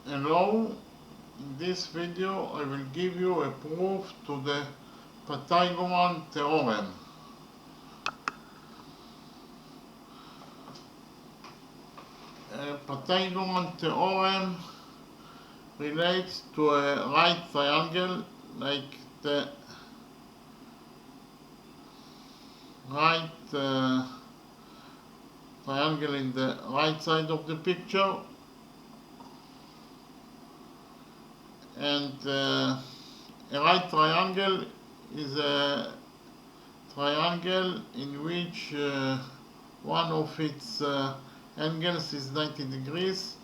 Hello, in this video I will give you a proof to the Pythagorean theorem. A Pythagorean theorem relates to a right triangle, like the right triangle in the right side of the picture, and a right triangle is a triangle in which one of its angles is 90 degrees.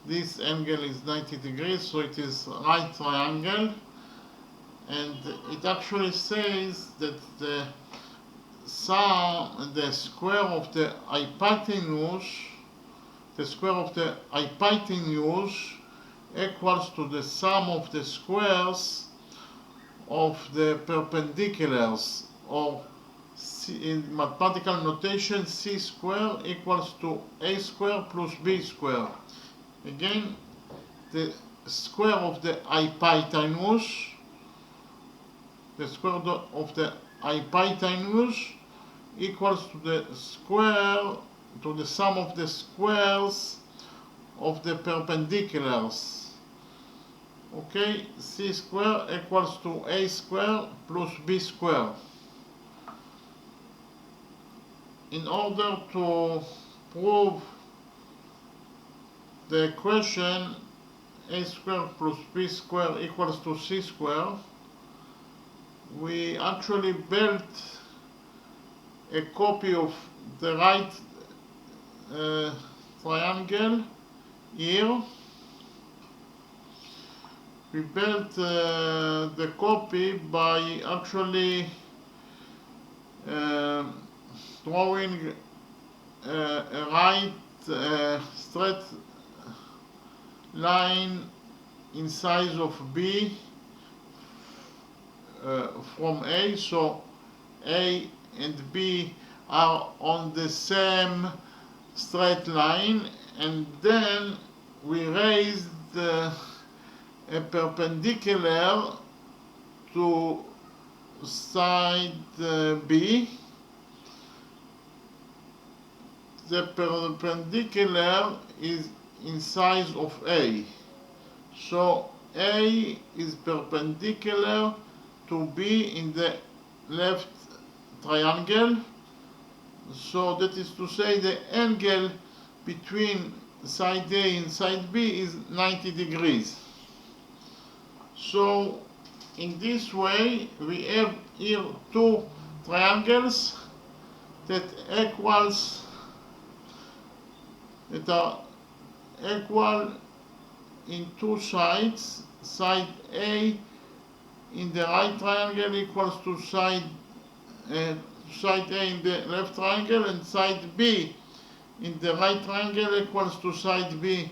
This angle is 90 degrees, so it is right triangle, and it actually says that the square of the hypotenuse equals to the sum of the squares of the perpendiculars, or in mathematical notation, c square equals to a square plus b square. Again, the square of the hypotenuse, equals to the sum of the squares of the perpendiculars. Okay, c square equals to a square plus b square. In order to prove the equation a square plus b square equals to c square, we actually built a copy of the right triangle here. We built the copy by actually drawing a right straight line in size of b from A, so A and B are on the same straight line, and then we raised a perpendicular to side B. The perpendicular is in size of A, so A is perpendicular to B in the left triangle. So that is to say, the angle between side A and side B is 90 degrees. So in this way we have here two triangles that are equal in two sides. Side A in the right triangle equals to side A in the left triangle, and side B in the right triangle equals to side B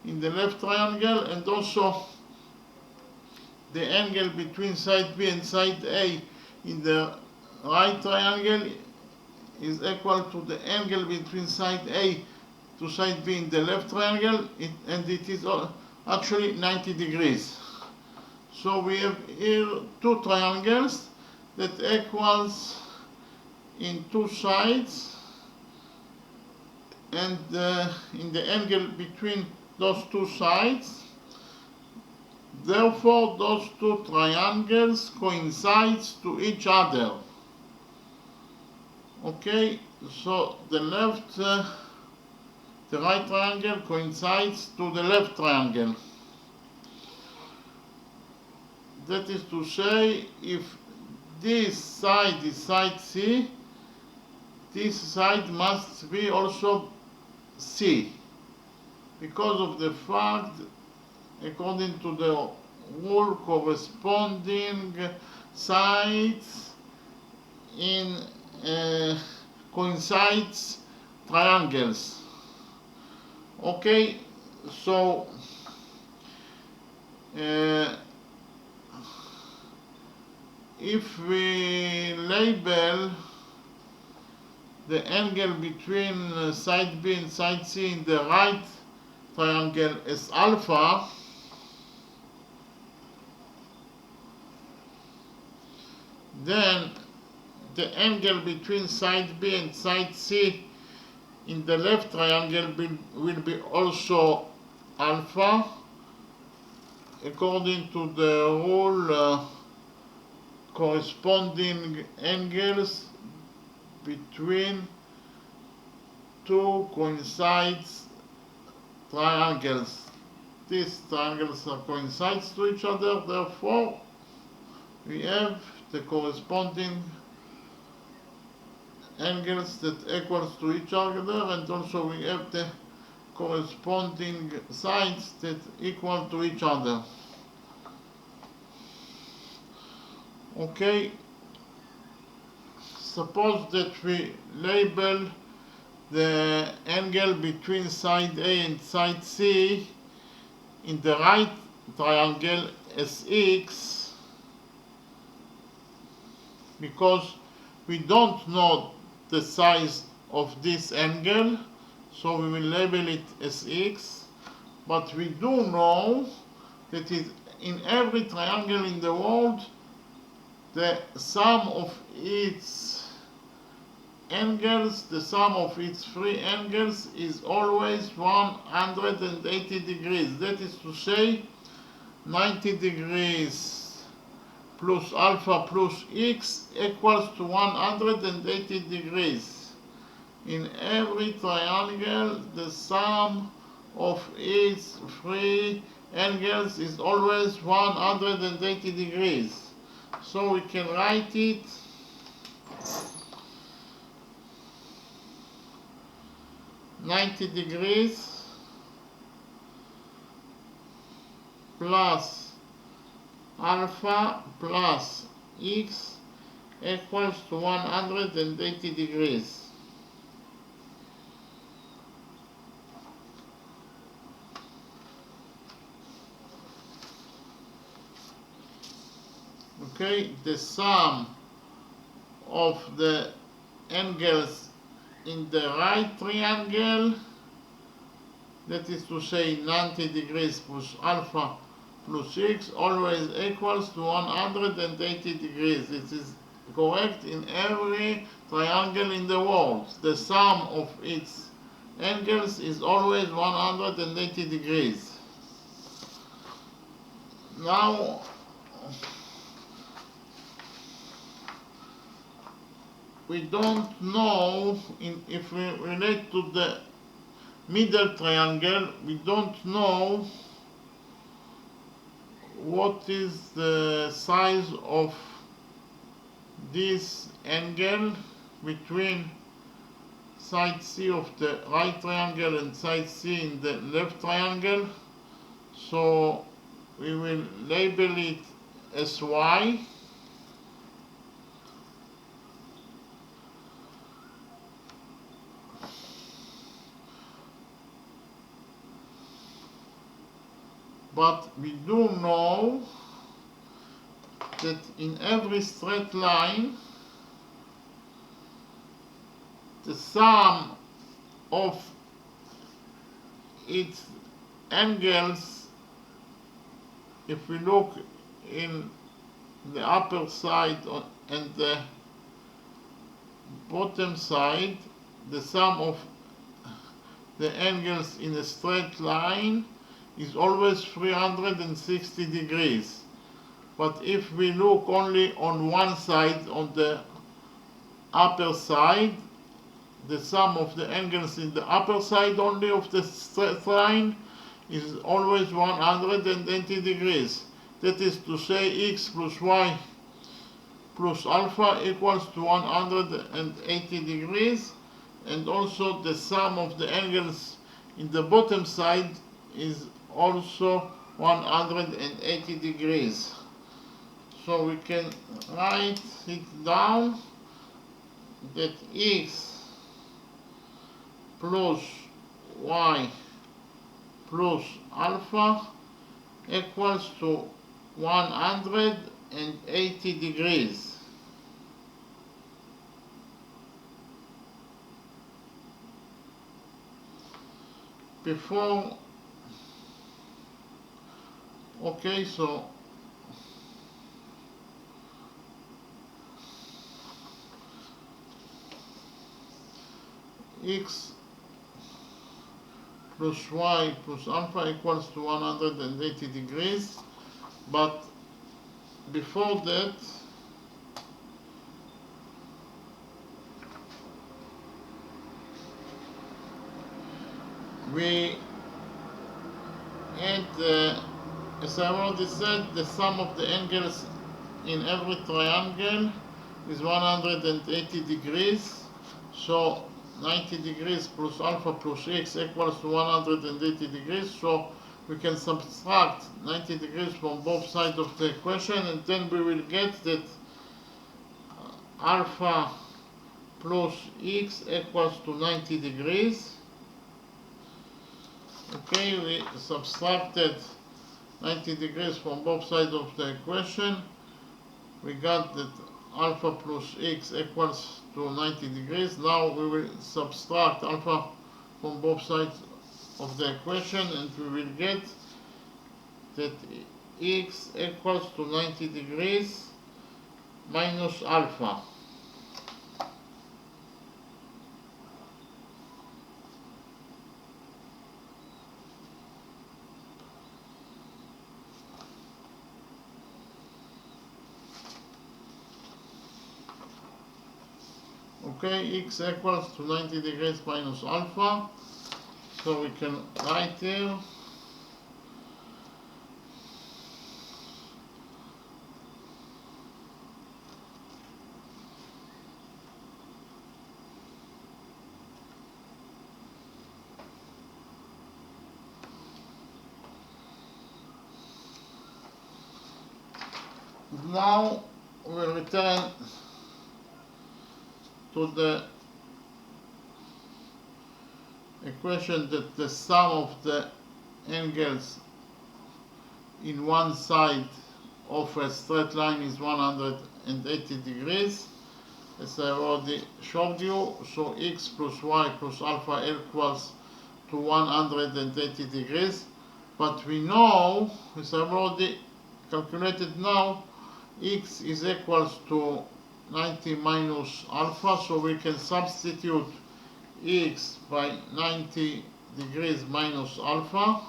in the left triangle, and also the angle between side B and side A in the right triangle is equal to the angle between side A to side B in the left triangle, and it is actually 90 degrees. So we have here two triangles that equals in two sides, and in the angle between those two sides. Therefore, those two triangles coincide to each other. Okay, so the right triangle coincides to the left triangle. That is to say, if this side is side C, this side must be also C, because of the fact, according to the rule, corresponding sides in coincides triangles. Okay, so if we label the angle between side B and side C in the right triangle as alpha, then the angle between side B and side C in the left triangle will be also alpha, according to the rule corresponding angles between two coincides triangles. These triangles are coincides to each other, therefore we have the corresponding angles that equals to each other, and also we have the corresponding sides that equal to each other. Okay, suppose that we label the angle between side A and side C in the right triangle as x, because we don't know the size of this angle, so we will label it as x, but we do know that in every triangle in the world, the sum of its angles, the sum of its three angles is always 180 degrees. That is to say, 90 degrees plus alpha plus x equals to 180 degrees. In every triangle, the sum of its three angles is always 180 degrees. So we can write it (90 degrees) plus alpha plus x equals to 180 degrees. Okay, the sum of the angles in the right triangle, that is to say 90 degrees plus alpha plus x, always equals to 180 degrees. It is correct in every triangle in the world. The sum of its angles is always 180 degrees. Now, we don't know, if we relate to the middle triangle, we don't know what is the size of this angle between side C of the right triangle and side C in the left triangle. So we will label it as y. But we do know that in every straight line, the sum of its angles, if we look in the upper side and the bottom side, the sum of the angles in a straight line is always 360 degrees. But if we look only on one side, on the upper side, the sum of the angles in the upper side only of the straight line is always 180 degrees. That is to say, x plus y plus alpha equals to 180 degrees, and also the sum of the angles in the bottom side is also 180 degrees. So we can write it down that x plus y plus alpha equals to 180 degrees. Before, okay, so x plus y plus alpha equals to 180 degrees, but before that we add, as I already said, the sum of the angles in every triangle is 180 degrees. So 90 degrees plus alpha plus x equals to 180 degrees. So we can subtract 90 degrees from both sides of the equation, and then we will get that alpha plus x equals to 90 degrees. Okay, we subtracted 90 degrees from both sides of the equation. We got that alpha plus x equals to 90 degrees. Now we will subtract alpha from both sides of the equation, and we will get that x equals to 90 degrees minus alpha. Okay, x equals to 90 degrees minus alpha. So we can write here now we'll return to the equation that the sum of the angles in one side of a straight line is 180 degrees, as I already showed you. So x plus y plus alpha equals to 180 degrees, but we know, as I've already calculated now, x is equals to 90 minus alpha, so we can substitute x by 90 degrees minus alpha.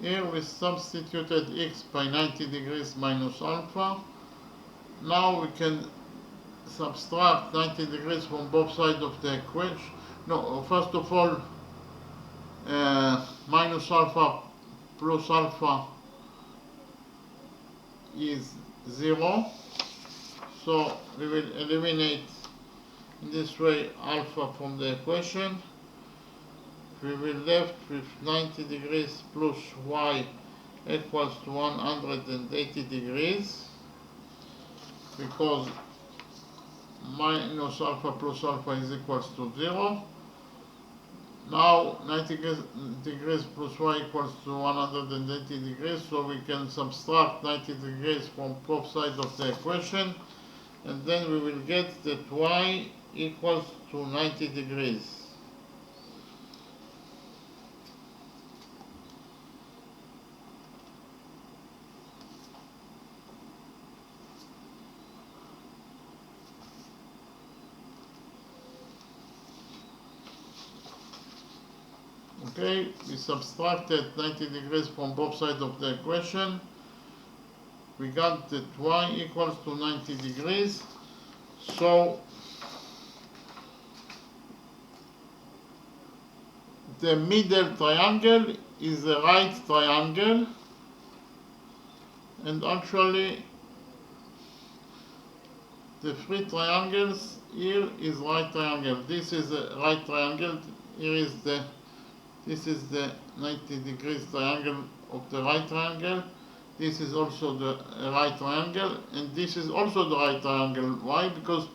Here we substituted x by 90 degrees minus alpha. Now we can subtract 90 degrees from both sides of the equation. No, first of all, minus alpha plus alpha is 0. So we will eliminate in this way alpha from the equation. We will left with 90 degrees plus y equals to 180 degrees, because minus alpha plus alpha is equals to 0. Now 90 degrees plus y equals to 180 degrees, so we can subtract 90 degrees from both sides of the equation, and then we will get that y equals to 90 degrees. Okay, we subtracted 90 degrees from both sides of the equation. We got that y equals to 90 degrees. So the middle triangle is the right triangle, and actually the three triangles here is right triangle. This is a right triangle. Here is this is the 90 degrees triangle of the right triangle. This is also the right triangle, and this is also the right triangle. Why? Because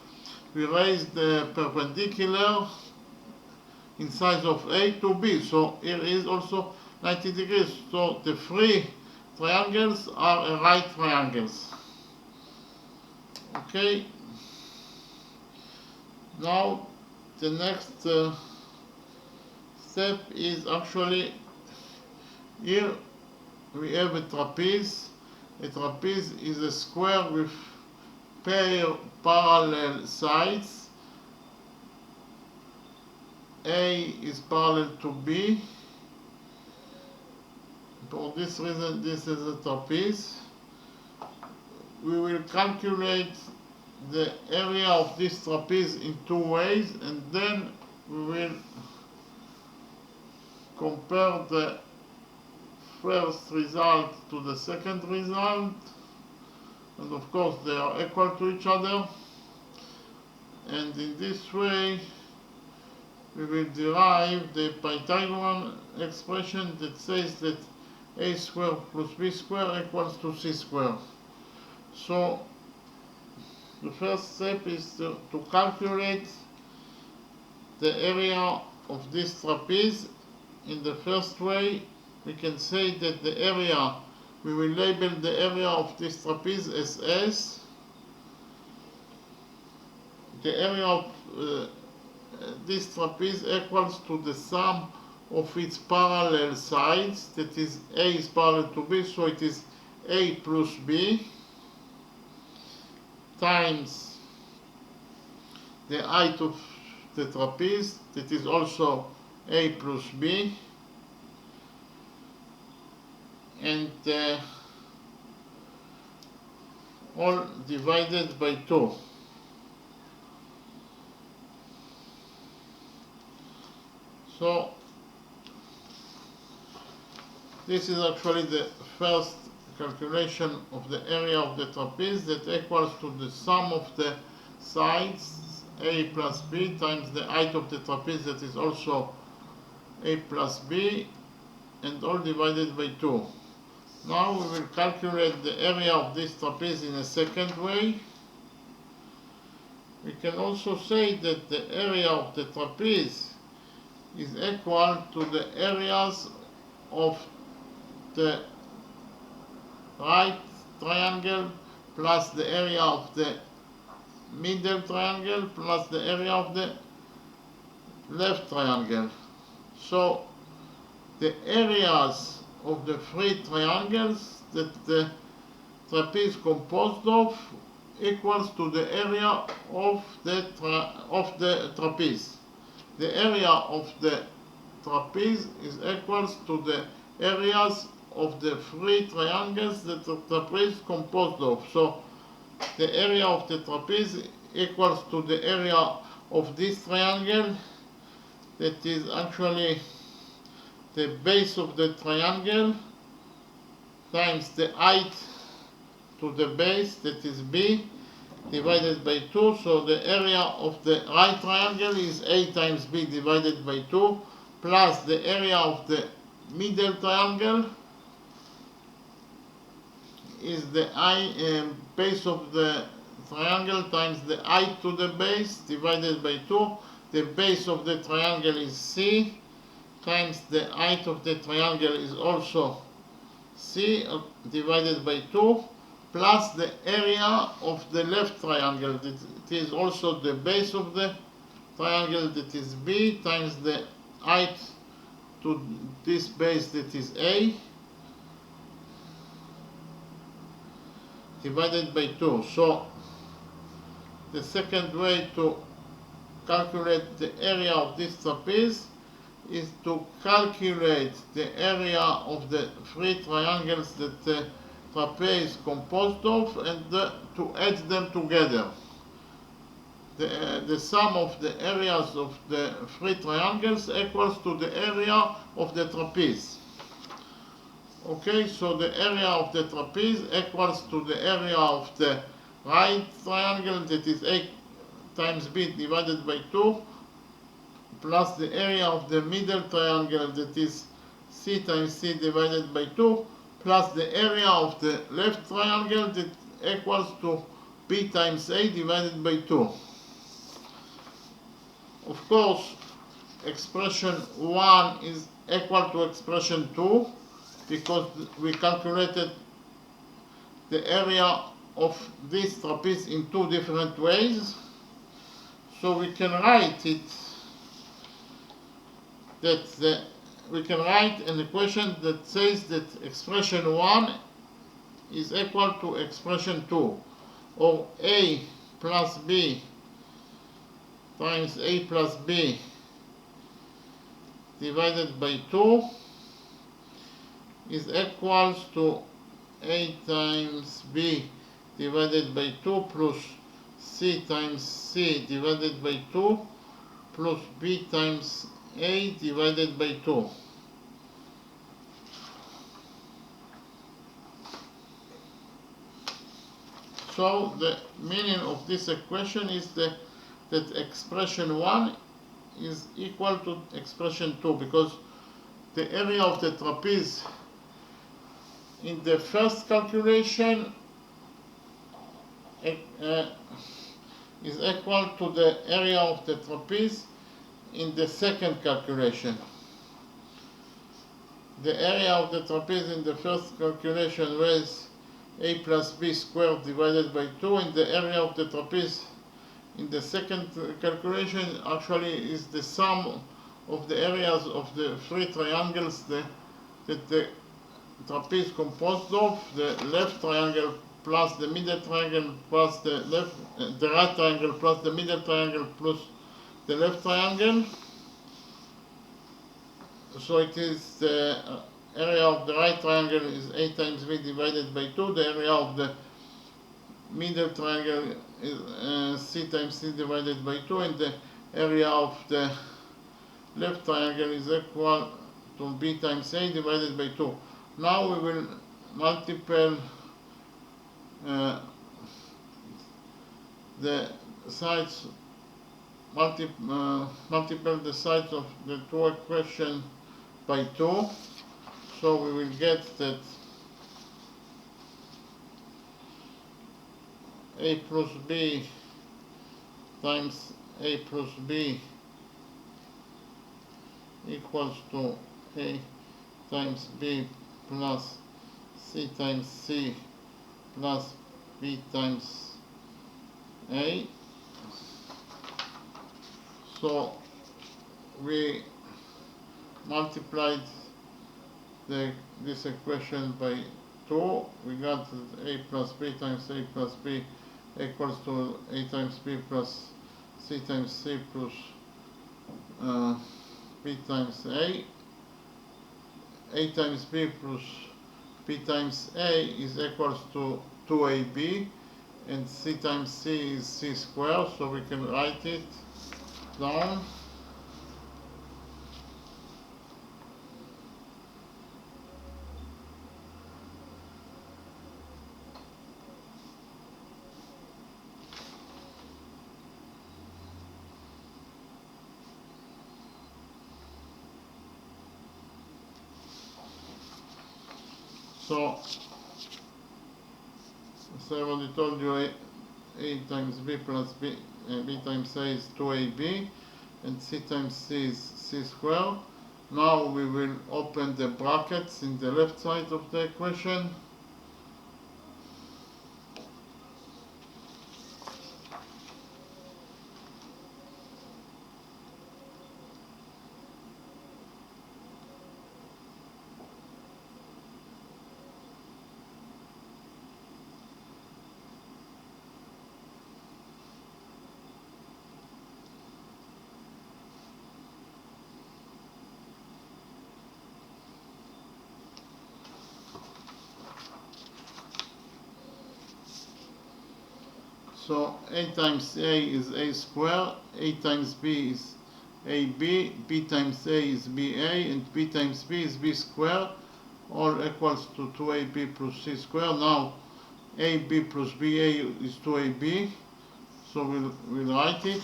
we raised the perpendicular in size of A to B. So here is also 90 degrees. So the three triangles are right triangles. Okay, now the next step is actually, here we have a trapeze. A trapeze is a square with parallel sides. A is parallel to B. For this reason, this is a trapeze. We will calculate the area of this trapeze in two ways, and then we will compare the first result to the second result, and of course they are equal to each other, and in this way we will derive the Pythagorean expression that says that a squared plus b squared equals to c squared. So the first step is to calculate the area of this trapeze. In the first way, we can say that the area, we will label the area of this trapeze as S. The area of this trapeze equals to the sum of its parallel sides, that is A is parallel to B, so it is A plus B, times the height of the trapeze, that is also A plus B, and all divided by 2. So this is actually the first calculation of the area of the trapeze, that equals to the sum of the sides A plus B times the height of the trapeze, that is also A plus B, and all divided by 2. Now we will calculate the area of this trapeze in a second way. We can also say that the area of the trapeze is equal to the areas of the right triangle plus the area of the middle triangle plus the area of the left triangle. So the areas of the three triangles that the trapeze composed of equals to the area of the trapeze. The area of the trapeze is equals to the areas of the three triangles that the trapeze is composed of. So the area of the trapeze equals to the area of this triangle, that is actually the base of the triangle, times the height to the base, that is B, divided by 2. So the area of the right triangle is A times B divided by 2, plus the area of the middle triangle is the base of the triangle times the height to the base divided by 2. The base of the triangle is C, times the height of the triangle is also C divided by 2, plus the area of the left triangle, that it is also the base of the triangle, that is B, times the height to this base, that is A, divided by 2. So the second way to calculate the area of this trapeze is to calculate the area of the three triangles that the trapeze is composed of, and to add them together. The sum of the areas of the three triangles equals to the area of the trapeze. Okay, so the area of the trapeze equals to the area of the right triangle, that is A times B divided by 2, plus the area of the middle triangle, that is C times C divided by 2, plus the area of the left triangle, that equals to B times A divided by 2. Of course, expression 1 is equal to expression 2, because we calculated the area of this trapeze in two different ways. So we can write it that we can write an equation that says that expression 1 is equal to expression 2, or a plus b times a plus b divided by 2 is equals to a times b divided by 2 plus c times c divided by 2 plus b times a divided by 2. So the meaning of this equation is that expression 1 is equal to expression 2, because the area of the trapeze in the first calculation is equal to the area of the trapeze in the second calculation. The area of the trapeze in the first calculation was a plus b squared divided by 2, and the area of the trapeze in the second calculation actually is the sum of the areas of the three triangles that the trapeze composed of: the left triangle plus the middle triangle plus the right triangle plus the middle triangle plus the left triangle. So it is the area of the right triangle is a times b divided by 2. The area of the middle triangle is c times c divided by 2, and the area of the left triangle is equal to b times a divided by 2. Now we will multiply the sides, multiply the sides of the two equations by 2. So we will get that a plus b times a plus b equals to a times b plus c times c plus b times a. So we multiplied this equation by 2. We got that a plus b times a plus b equals to a times b plus c times c plus b times a. A times b plus b times a is equals to 2ab, and c times c is c squared, so we can write it down. So, as I already told you, a times b plus b times a is 2ab, and c times c is c squared. Now we will open the brackets in the left side of the equation. So a times a is a squared, a times b is ab, b times a is ba, and b times b is b squared, all equals to 2ab plus c squared. Now ab plus ba is 2ab, so we'll write it.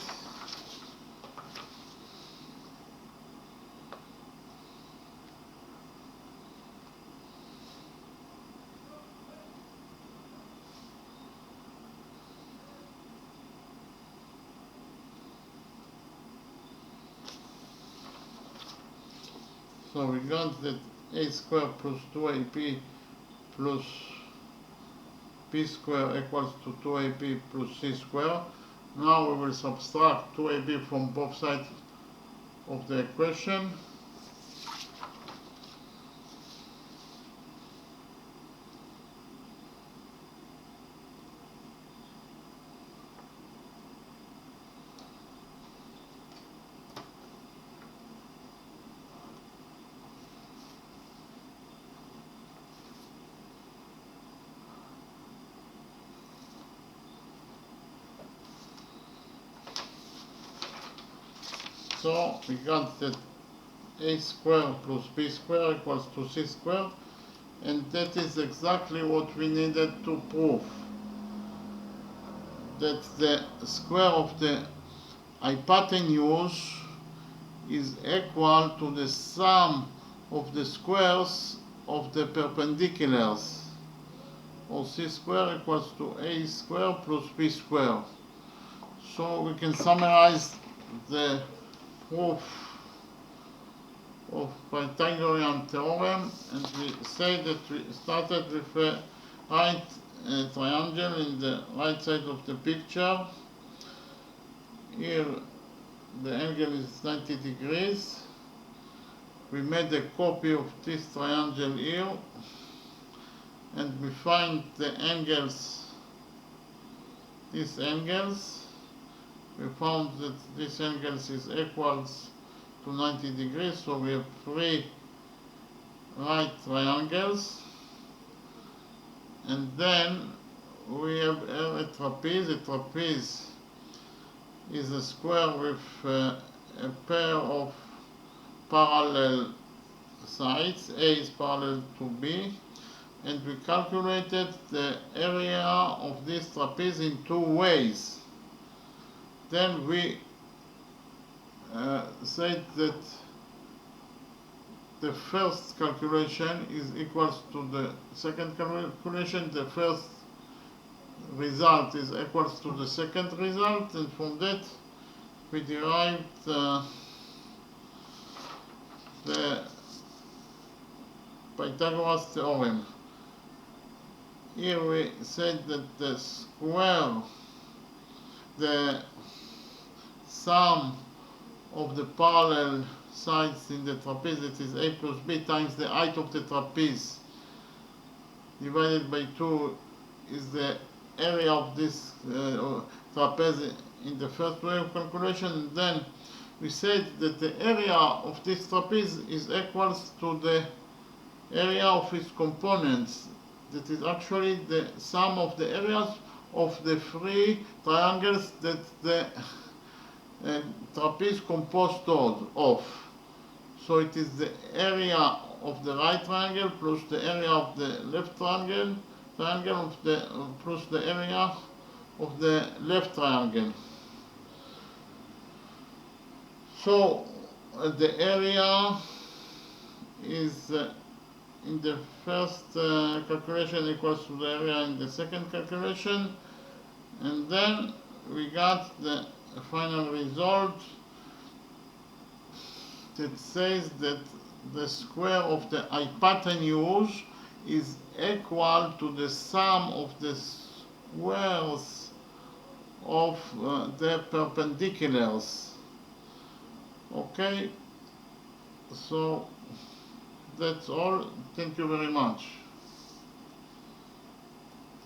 So we got that a squared plus 2ab plus p square equals to 2ab plus c square. Now we will subtract 2ab from both sides of the equation. So we got that a square plus b square equals to c square, and that is exactly what we needed to prove. That the square of the hypotenuse is equal to the sum of the squares of the perpendiculars, or c square equals to a square plus b square. So we can summarize the proof of Pythagorean theorem, and we say that we started with a right triangle in the right side of the picture. Here the angle is 90 degrees. We made a copy of this triangle here, and we find the angles, these angles. We found that this angle is equals to 90 degrees, so we have 3 right triangles. And then we have a trapeze. A trapeze is a square with a pair of parallel sides. A is parallel to B, and we calculated the area of this trapeze in 2 ways. Then we said that the first calculation is equals to the second calculation. The first result is equals to the second result, and from that we derived the Pythagoras theorem. Here we said that the square, the sum of the parallel sides in the trapeze, that is a plus b times the height of the trapeze divided by 2, is the area of this trapeze in the first way of calculation. And then we said that the area of this trapeze is equals to the area of its components. That is actually the sum of the areas of the 3 triangles that the trapeze composed of. So it is the area of the right triangle plus the area of the left triangle plus the area of the left triangle. So the area is in the first calculation equals to the area in the second calculation, and then we got the final result that says that the square of the hypotenuse is equal to the sum of the squares of the perpendiculars. Okay, so that's all. Thank you very much.